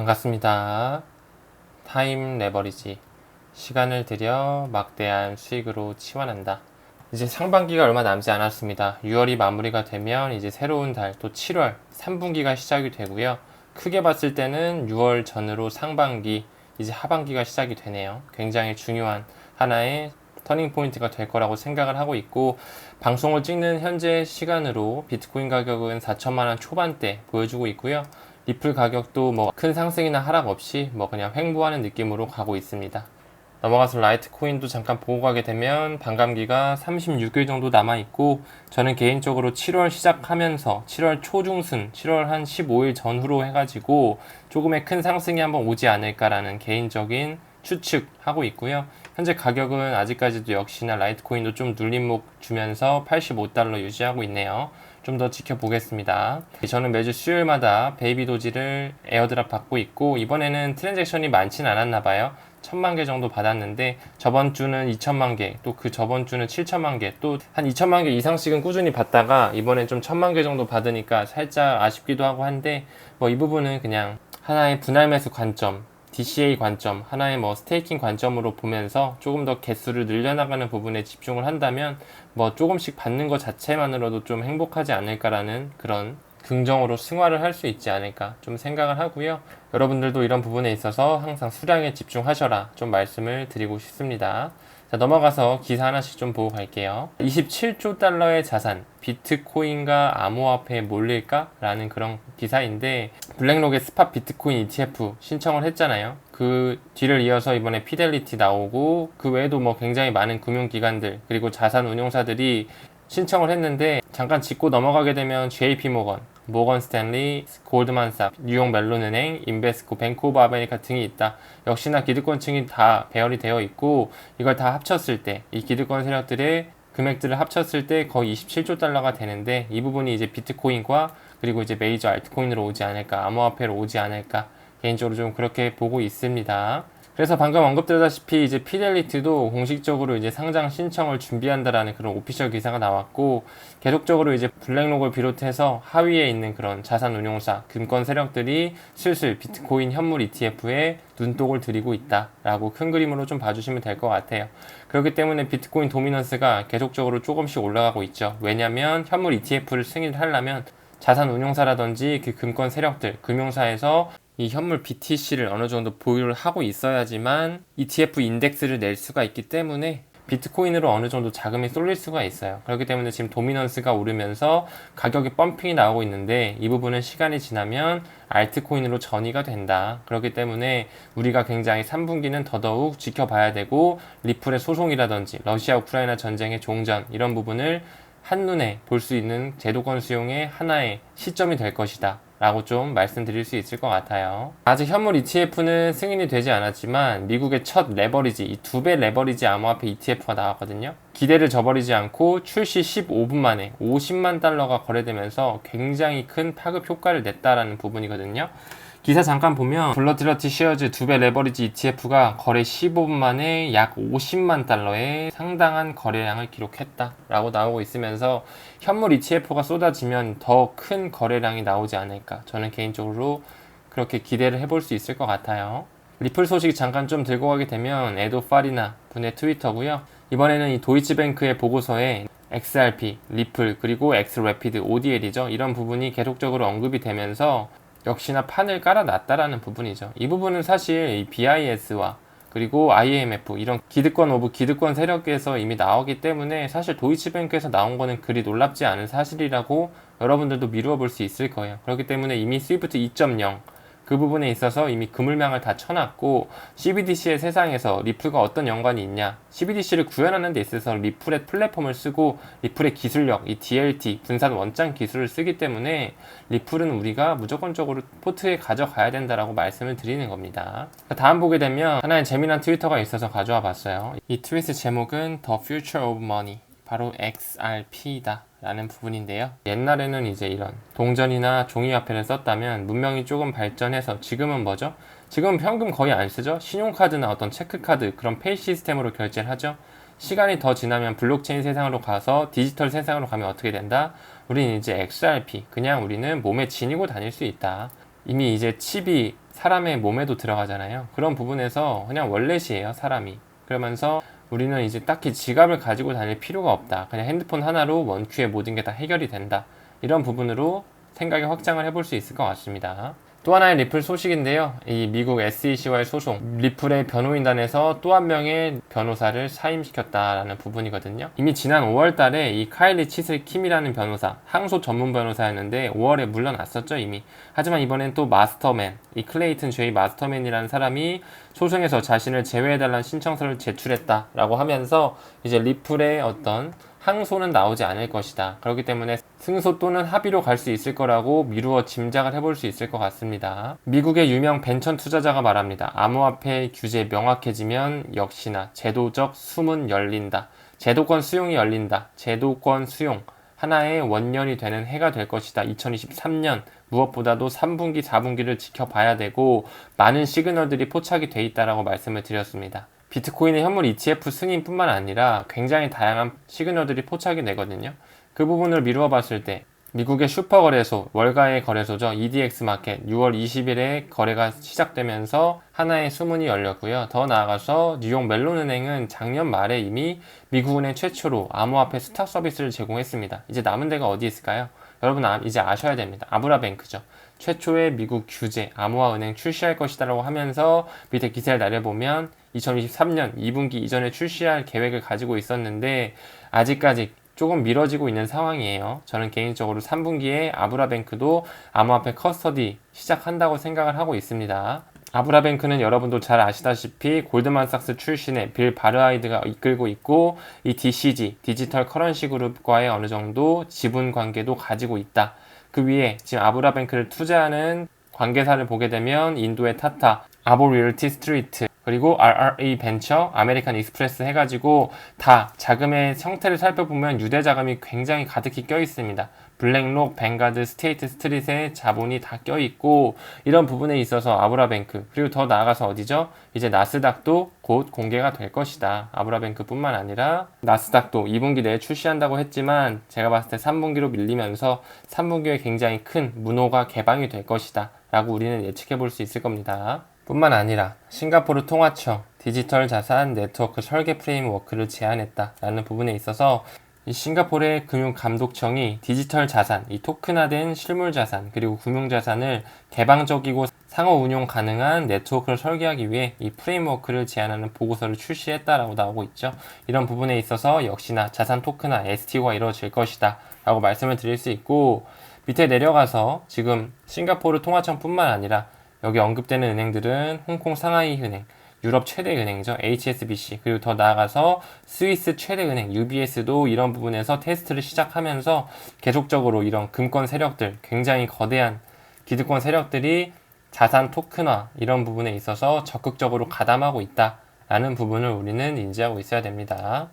반갑습니다. 타임 레버리지. 시간을 들여 막대한 수익으로 치환한다. 이제 상반기가 얼마 남지 않았습니다. 6월이 마무리가 되면 이제 새로운 달, 또 7월 3분기가 시작이 되고요. 크게 봤을 때는 6월 전으로 상반기, 이제 하반기가 시작이 되네요. 굉장히 중요한 하나의 터닝 포인트가 될 거라고 생각을 하고 있고, 방송을 찍는 현재 시간으로 비트코인 가격은 4천만 원 초반대 보여주고 있고요. 리플 가격도 뭐 큰 상승이나 하락 없이 뭐 그냥 횡보하는 느낌으로 가고 있습니다. 넘어가서 라이트코인도 잠깐 보고 가게 되면 반감기가 36일 정도 남아있고, 저는 개인적으로 7월 시작하면서 7월 초중순, 7월 한 15일 전후로 해가지고 조금의 큰 상승이 한번 오지 않을까라는 개인적인 추측하고 있고요. 현재 가격은 아직까지도 역시나 라이트코인도 좀 눌림목 주면서 85달러 유지하고 있네요. 좀 더 지켜보겠습니다. 저는 매주 수요일마다 베이비 도지를 에어드랍 받고 있고, 이번에는 트랜잭션이 많진 않았나 봐요. 1000만 개 정도 받았는데, 저번 주는 2000만 개, 또 그 저번 주는 7000만 개, 또 한 2000만 개 이상씩은 꾸준히 받다가 이번엔 좀 1000만 개 정도 받으니까 살짝 아쉽기도 하고 한데, 뭐 이 부분은 그냥 하나의 분할 매수 관점, DCA 관점, 하나의 뭐 스테이킹 관점으로 보면서 조금 더 개수를 늘려나가는 부분에 집중을 한다면 뭐 조금씩 받는 것 자체만으로도 좀 행복하지 않을까라는 그런 긍정으로 승화를 할 수 있지 않을까 좀 생각을 하고요. 여러분들도 이런 부분에 있어서 항상 수량에 집중하셔라 좀 말씀을 드리고 싶습니다. 자, 넘어가서 기사 하나씩 좀 보고 갈게요. 27조 달러의 자산, 비트코인과 암호화폐에 몰릴까? 라는 그런 기사인데, 블랙록의 스팟 비트코인 ETF 신청을 했잖아요. 그 뒤를 이어서 이번에 피델리티 나오고, 그 외에도 뭐 굉장히 많은 금융기관들, 그리고 자산 운용사들이 신청을 했는데, 잠깐 짚고 넘어가게 되면 JP모건, 모건 스탠리, 골드만삭, 뉴욕 멜론은행, 인베스코, 뱅크 오브 아메리카 등이 있다. 역시나 기득권층이 다 배열이 되어 있고, 이걸 다 합쳤을 때 이 기득권 세력들의 금액들을 합쳤을 때 거의 27조 달러가 되는데, 이 부분이 이제 비트코인과 그리고 이제 메이저 알트코인으로 오지 않을까, 암호화폐로 오지 않을까, 개인적으로 좀 그렇게 보고 있습니다. 그래서 방금 언급드렸다시피 이제 피델리티도 공식적으로 이제 상장 신청을 준비한다라는 그런 오피셜 기사가 나왔고, 계속적으로 이제 블랙록을 비롯해서 하위에 있는 그런 자산 운용사, 금권 세력들이 슬슬 비트코인 현물 ETF에 눈독을 들이고 있다라고 큰 그림으로 좀 봐주시면 될 것 같아요. 그렇기 때문에 비트코인 도미넌스가 계속적으로 조금씩 올라가고 있죠. 왜냐면 현물 ETF를 승인을 하려면 자산 운용사라든지 그 금권 세력들, 금융사에서 이 현물 BTC를 어느 정도 보유를 하고 있어야지만 ETF 인덱스를 낼 수가 있기 때문에 비트코인으로 어느 정도 자금이 쏠릴 수가 있어요. 그렇기 때문에 지금 도미넌스가 오르면서 가격이 펌핑이 나오고 있는데, 이 부분은 시간이 지나면 알트코인으로 전이가 된다. 그렇기 때문에 우리가 굉장히 3분기는 더더욱 지켜봐야 되고, 리플의 소송이라든지 러시아 우크라이나 전쟁의 종전, 이런 부분을 한눈에 볼 수 있는 제도권 수용의 하나의 시점이 될 것이다 라고 좀 말씀드릴 수 있을 것 같아요. 아직 현물 ETF는 승인이 되지 않았지만 미국의 첫 레버리지, 이 2배 레버리지 암호화폐 ETF가 나왔거든요. 기대를 저버리지 않고 출시 15분 만에 50만 달러가 거래되면서 굉장히 큰 파급 효과를 냈다라는 부분이거든요. 기사 잠깐 보면 블러드러티 시어즈 2배 레버리지 ETF가 거래 15분 만에 약 50만 달러의 상당한 거래량을 기록했다 라고 나오고 있으면서, 현물 ETF가 쏟아지면 더 큰 거래량이 나오지 않을까, 저는 개인적으로 그렇게 기대를 해볼 수 있을 것 같아요. 리플 소식 잠깐 좀 들고 가게 되면 에도 파리나 분의 트위터고요. 이번에는 이 도이치뱅크의 보고서에 XRP, 리플, 그리고 엑스래피드, ODL이죠. 이런 부분이 계속적으로 언급이 되면서 역시나 판을 깔아놨다라는 부분이죠. 이 부분은 사실 이 BIS와 그리고 IMF 이런 기득권 오브 기득권 세력에서 이미 나오기 때문에, 사실 도이치뱅크에서 나온 거는 그리 놀랍지 않은 사실이라고 여러분들도 미루어 볼 수 있을 거예요. 그렇기 때문에 이미 스위프트 2.0 그 부분에 있어서 이미 그물망을 다 쳐놨고, CBDC의 세상에서 리플과 어떤 연관이 있냐, CBDC를 구현하는 데 있어서 리플의 플랫폼을 쓰고 리플의 기술력, 이 DLT 분산 원장 기술을 쓰기 때문에 리플은 우리가 무조건적으로 포트에 가져가야 된다라고 말씀을 드리는 겁니다. 다음 보게 되면 하나의 재미난 트위터가 있어서 가져와 봤어요. 이 트윗의 제목은 The Future of Money, 바로 XRP다 라는 부분인데요. 옛날에는 이제 이런 동전이나 종이화폐를 썼다면 문명이 조금 발전해서, 지금은 뭐죠? 지금은 현금 거의 안 쓰죠? 신용카드나 어떤 체크카드, 그런 페이 시스템으로 결제를 하죠. 시간이 더 지나면 블록체인 세상으로 가서 디지털 세상으로 가면 어떻게 된다? 우리는 이제 XRP, 그냥 우리는 몸에 지니고 다닐 수 있다. 이미 이제 칩이 사람의 몸에도 들어가잖아요. 그런 부분에서 그냥 월렛이에요, 사람이. 그러면서 우리는 이제 딱히 지갑을 가지고 다닐 필요가 없다. 그냥 핸드폰 하나로 원큐에 모든 게 다 해결이 된다. 이런 부분으로 생각의 확장을 해볼 수 있을 것 같습니다. 또 하나의 리플 소식인데요. 이 미국 SEC와의 소송, 리플의 변호인단에서 또 한 명의 변호사를 사임시켰다라는 부분이거든요. 이미 지난 5월 달에 이 카일리 치슬 킴이라는 변호사, 항소 전문 변호사였는데 5월에 물러났었죠, 이미. 하지만 이번엔 또 마스터맨, 이 클레이튼 제이 마스터맨이라는 사람이 소송에서 자신을 제외해달라는 신청서를 제출했다라고 하면서 이제 리플의 어떤 항소는 나오지 않을 것이다. 그렇기 때문에 승소 또는 합의로 갈 수 있을 거라고 미루어 짐작을 해볼 수 있을 것 같습니다. 미국의 유명 벤처 투자자가 말합니다. 암호화폐 규제 명확해지면 역시나 제도적 숨은 열린다. 제도권 수용이 열린다. 제도권 수용. 하나의 원년이 되는 해가 될 것이다. 2023년 무엇보다도 3분기, 4분기를 지켜봐야 되고 많은 시그널들이 포착이 돼 있다라고 말씀을 드렸습니다. 비트코인의 현물 ETF 승인뿐만 아니라 굉장히 다양한 시그널들이 포착이 되거든요. 그 부분을 미루어 봤을 때 미국의 슈퍼거래소, 월가의 거래소죠. EDX 마켓 6월 20일에 거래가 시작되면서 하나의 수문이 열렸고요. 더 나아가서 뉴욕 멜론은행은 작년 말에 이미 미국은행 최초로 암호화폐 스탁 서비스를 제공했습니다. 이제 남은 데가 어디 있을까요? 여러분 이제 아셔야 됩니다. 아브라뱅크죠. 최초의 미국 규제 암호화은행 출시할 것이다라고 하면서 밑에 기사를 내려보면 2023년 2분기 이전에 출시할 계획을 가지고 있었는데 아직까지 조금 미뤄지고 있는 상황이에요. 저는 개인적으로 3분기에 아브라뱅크도 암호화폐 커스터디 시작한다고 생각을 하고 있습니다. 아브라뱅크는 여러분도 잘 아시다시피 골드만삭스 출신의 빌 바르하이드가 이끌고 있고 이 DCG, 디지털 커런시 그룹과의 어느 정도 지분 관계도 가지고 있다. 그 위에 지금 아브라뱅크를 투자하는 관계사를 보게 되면 인도의 타타, 아보 리얼티 스트리트, 그리고 RRA 벤처, 아메리칸 익스프레스 해가지고 다 자금의 형태를 살펴보면 유대 자금이 굉장히 가득히 껴 있습니다. 블랙록, 뱅가드, 스테이트 스트릿의 자본이 다 껴있고 이런 부분에 있어서 아브라뱅크 그리고 더 나아가서 어디죠? 이제 나스닥도 곧 공개가 될 것이다. 아브라뱅크 뿐만 아니라 나스닥도 2분기 내에 출시한다고 했지만 제가 봤을 때 3분기로 밀리면서 3분기에 굉장히 큰 문호가 개방이 될 것이다 라고 우리는 예측해 볼 수 있을 겁니다. 뿐만 아니라 싱가포르 통화청 디지털 자산 네트워크 설계 프레임워크를 제안했다라는 부분에 있어서 이 싱가포르의 금융감독청이 디지털 자산, 이 토큰화된 실물 자산, 그리고 금융 자산을 개방적이고 상호 운용 가능한 네트워크를 설계하기 위해 이 프레임워크를 제안하는 보고서를 출시했다라고 나오고 있죠. 이런 부분에 있어서 역시나 자산 토큰화, STO가 이루어질 것이다 라고 말씀을 드릴 수 있고 밑에 내려가서 지금 싱가포르 통화청뿐만 아니라 여기 언급되는 은행들은 홍콩 상하이 은행, 유럽 최대 은행이죠. HSBC 그리고 더 나아가서 스위스 최대 은행 UBS도 이런 부분에서 테스트를 시작하면서 계속적으로 이런 금권 세력들 굉장히 거대한 기득권 세력들이 자산 토큰화 이런 부분에 있어서 적극적으로 가담하고 있다라는 부분을 우리는 인지하고 있어야 됩니다.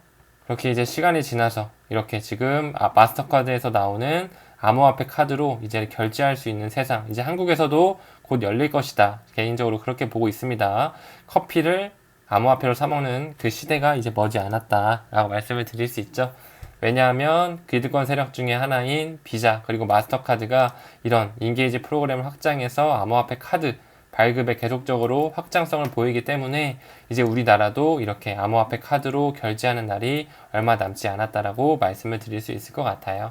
그렇게 이제 시간이 지나서 이렇게 지금 마스터카드에서 나오는 암호화폐 카드로 이제 결제할 수 있는 세상 이제 한국에서도 곧 열릴 것이다. 개인적으로 그렇게 보고 있습니다. 커피를 암호화폐로 사먹는 그 시대가 이제 머지 않았다 라고 말씀을 드릴 수 있죠. 왜냐하면 기득권 세력 중에 하나인 비자 그리고 마스터카드가 이런 인게이지 프로그램을 확장해서 암호화폐 카드 발급에 계속적으로 확장성을 보이기 때문에 이제 우리나라도 이렇게 암호화폐 카드로 결제하는 날이 얼마 남지 않았다라고 말씀을 드릴 수 있을 것 같아요.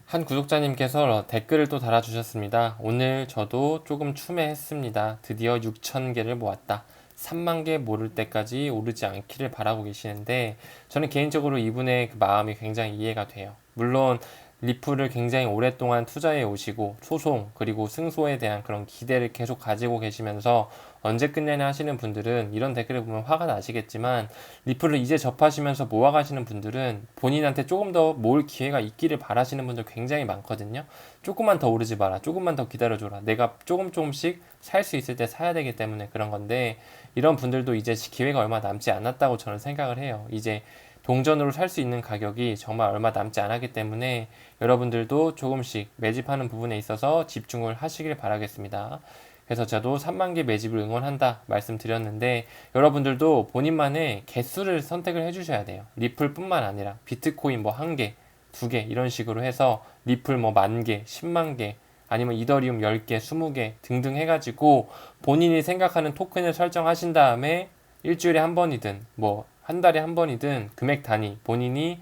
한 구독자님께서 댓글을 또 달아주셨습니다. 오늘 저도 조금 추매했습니다. 드디어 6,000개를 모았다. 3만 개 모를 때까지 오르지 않기를 바라고 계시는데 저는 개인적으로 이분의 그 마음이 굉장히 이해가 돼요. 물론 리플을 굉장히 오랫동안 투자해 오시고 소송 그리고 승소에 대한 그런 기대를 계속 가지고 계시면서 언제 끝내냐 하시는 분들은 이런 댓글을 보면 화가 나시겠지만 리플을 이제 접하시면서 모아가시는 분들은 본인한테 조금 더 모을 기회가 있기를 바라시는 분들 굉장히 많거든요. 조금만 더 오르지 마라. 조금만 더 기다려줘라. 내가 조금씩 살 수 있을 때 사야 되기 때문에 그런 건데 이런 분들도 이제 기회가 얼마 남지 않았다고 저는 생각을 해요. 이제 동전으로 살 수 있는 가격이 정말 얼마 남지 않았기 때문에 여러분들도 조금씩 매집하는 부분에 있어서 집중을 하시길 바라겠습니다. 그래서 저도 3만 개 매집을 응원한다 말씀드렸는데 여러분들도 본인만의 개수를 선택을 해주셔야 돼요. 리플 뿐만 아니라 비트코인 뭐 1개, 2개 이런 식으로 해서 리플 뭐 10,000개, 10만 개 아니면 이더리움 10개, 20개 등등 해가지고 본인이 생각하는 토큰을 설정하신 다음에 일주일에 한 번이든 뭐 한 달에 한 번이든 금액 단위 본인이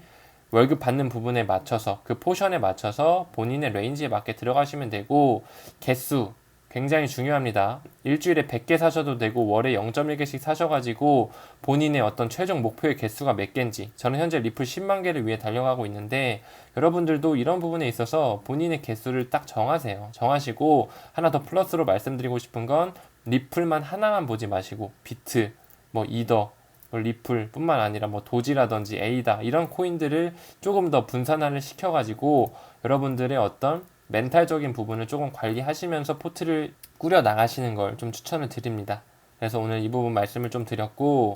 월급 받는 부분에 맞춰서 그 포션에 맞춰서 본인의 레인지에 맞게 들어가시면 되고, 개수 굉장히 중요합니다. 일주일에 100개 사셔도 되고 월에 0.1개씩 사셔가지고 본인의 어떤 최종 목표의 개수가 몇 개인지, 저는 현재 리플 10만 개를 위해 달려가고 있는데 여러분들도 이런 부분에 있어서 본인의 개수를 딱 정하세요. 정하시고 하나 더 플러스로 말씀드리고 싶은 건 리플만 하나만 보지 마시고 비트, 뭐 이더, 리플 뿐만 아니라 뭐 도지라든지 에이다 이런 코인들을 조금 더 분산화를 시켜가지고 여러분들의 어떤 멘탈적인 부분을 조금 관리하시면서 포트를 꾸려 나가시는 걸 좀 추천을 드립니다. 그래서 오늘 이 부분 말씀을 좀 드렸고,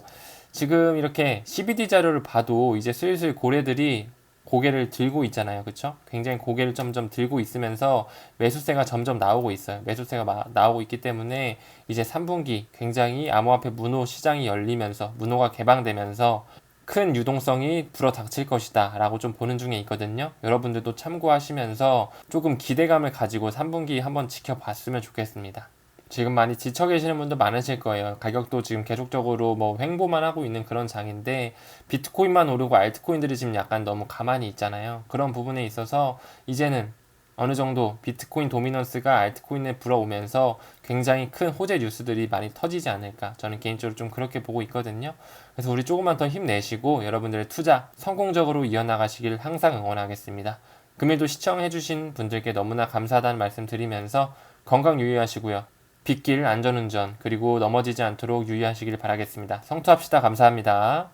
지금 이렇게 CBD 자료를 봐도 이제 슬슬 고래들이 고개를 들고 있잖아요. 그쵸? 굉장히 고개를 점점 들고 있으면서 매수세가 점점 나오고 있어요. 매수세가 나오고 있기 때문에 이제 3분기 굉장히 암호화폐 문호 시장이 열리면서, 문호가 개방되면서 큰 유동성이 불어닥칠 것이다 라고 좀 보는 중에 있거든요. 여러분들도 참고하시면서 조금 기대감을 가지고 3분기 한번 지켜봤으면 좋겠습니다. 지금 많이 지쳐 계시는 분도 많으실 거예요. 가격도 지금 계속적으로 뭐 횡보만 하고 있는 그런 장인데 비트코인만 오르고 알트코인들이 지금 약간 너무 가만히 있잖아요. 그런 부분에 있어서 이제는 어느 정도 비트코인 도미넌스가 알트코인에 불어오면서 굉장히 큰 호재 뉴스들이 많이 터지지 않을까, 저는 개인적으로 좀 그렇게 보고 있거든요. 그래서 우리 조금만 더 힘내시고 여러분들의 투자 성공적으로 이어나가시길 항상 응원하겠습니다. 금일도 시청해주신 분들께 너무나 감사하다는 말씀 드리면서 건강 유의하시고요. 빗길 안전운전, 그리고 넘어지지 않도록 유의하시길 바라겠습니다. 성투합시다. 감사합니다.